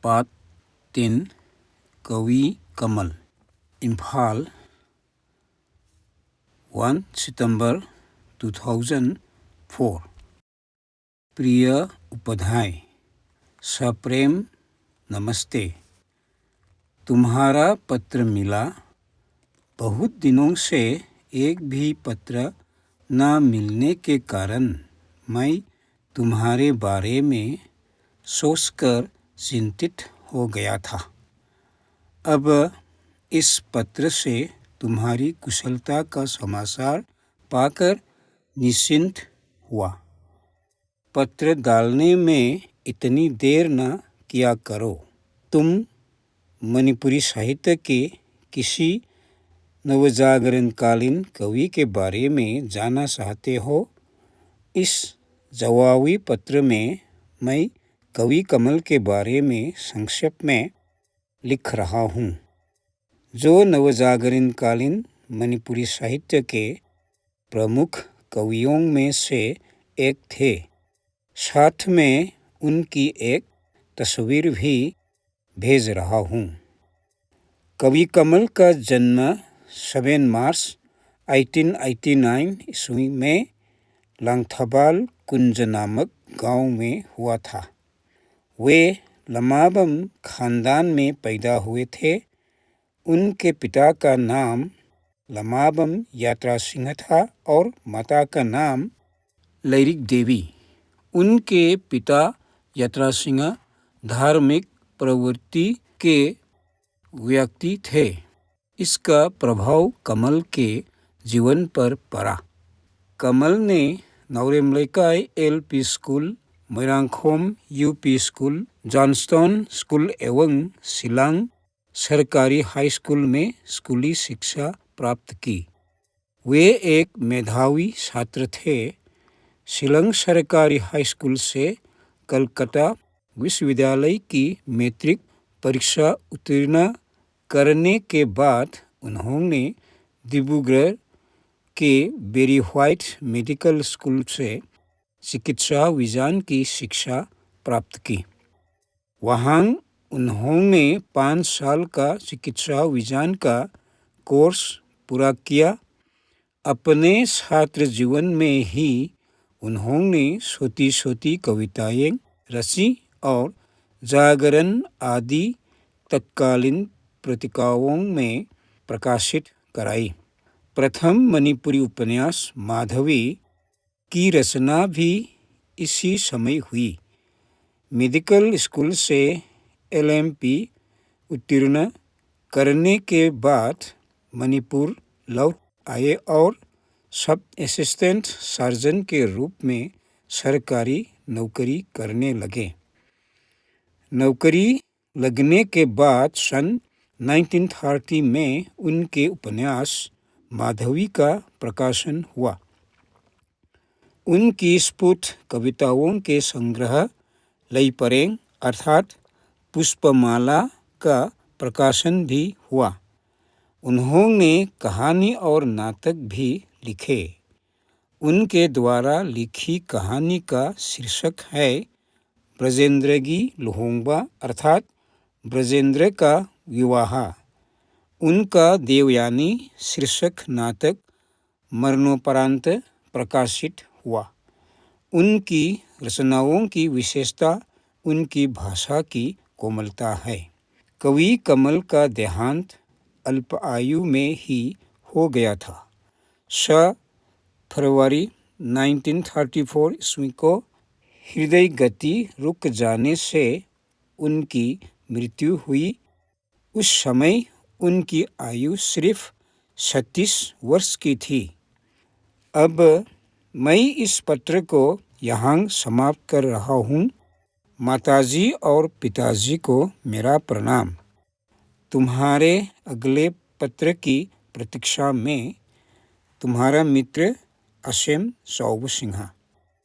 Part 3 कवि कमल इम्फाल 1 सितंबर 2004। प्रिय उपाध्याय, सप्रेम नमस्ते। तुम्हारा पत्र मिला। बहुत दिनों से एक भी पत्र न मिलने के कारण मैं तुम्हारे बारे में सोचकर चिंतित हो गया था। अब इस पत्र से तुम्हारी कुशलता का समाचार पाकर निश्चिंत हुआ। पत्र डालने में इतनी देर न किया करो। तुम मणिपुरी साहित्य के किसी नवजागरणकालीन कवि के बारे में जानना चाहते हो? इस जवाबी पत्र में मैं कवि कमल के बारे में संक्षेप में लिख रहा हूँ, जो नवजागरणकालीन मणिपुरी साहित्य के प्रमुख कवियों में से एक थे। साथ में उनकी एक तस्वीर भी भेज रहा हूँ। कवि कमल का जन्म 7 मार्च 1889 ईस्वी में लांथाबाल कुंज नामक गांव में हुआ था। वे लमाबम खानदान में पैदा हुए थे। उनके पिता का नाम लमाबम यात्रा सिंह था और माता का नाम लैरिक देवी। उनके पिता यात्रा सिंह धार्मिक प्रवृत्ति के व्यक्ति थे। इसका प्रभाव कमल के जीवन पर पड़ा। कमल ने Naoremlaikai LP school, Moirangkhom UP school, Johnston school एवं शिलांग सरकारी हाई स्कूल में स्कूली शिक्षा प्राप्त की। वे एक मेधावी छात्र थे। शिलांग सरकारी हाई स्कूल से कलकत्ता विश्वविद्यालय की मैट्रिक परीक्षा उत्तीर्ण करने के बाद उन्होंने डिब्रूगढ़ के बेरी व्हाइट मेडिकल स्कूल से चिकित्सा विज्ञान की शिक्षा प्राप्त की। वहाँ उन्होंने 5 साल का चिकित्सा विज्ञान का कोर्स पूरा किया। अपने छात्र जीवन में ही उन्होंने छोटी छोटी कविताएं रची और जागरण आदि तत्कालीन पत्रिकाओं में प्रकाशित कराई। प्रथम मणिपुरी उपन्यास माधवी की रचना भी इसी समय हुई। मेडिकल स्कूल से LMP उत्तीर्ण करने के बाद मणिपुर लौट आए और सब असिस्टेंट सर्जन के रूप में सरकारी नौकरी करने लगे। नौकरी लगने के बाद सन 1930 में उनके उपन्यास माधवी का प्रकाशन हुआ। उनकी स्फुट कविताओं के संग्रह लैपरेंग अर्थात पुष्पमाला का प्रकाशन भी हुआ। उन्होंने कहानी और नाटक भी लिखे। उनके द्वारा लिखी कहानी का शीर्षक है ब्रजेंद्र की लुहोंगबा अर्थात ब्रजेंद्र का विवाह। उनका देवयानी शीर्षक नाटक मरणोपरांत प्रकाशित हुआ। उनकी रचनाओं की विशेषता उनकी भाषा की कोमलता है। कवि कमल का देहांत अल्प आयु में ही हो गया था। 6 फरवरी 1934 ईस्वी को हृदय गति रुक जाने से उनकी मृत्यु हुई। उस समय उनकी आयु सिर्फ 36 वर्ष की थी। अब मैं इस पत्र को यहाँ समाप्त कर रहा हूँ। माताजी और पिताजी को मेरा प्रणाम। तुम्हारे अगले पत्र की प्रतीक्षा में तुम्हारा मित्र असीम चौबू सिन्हा।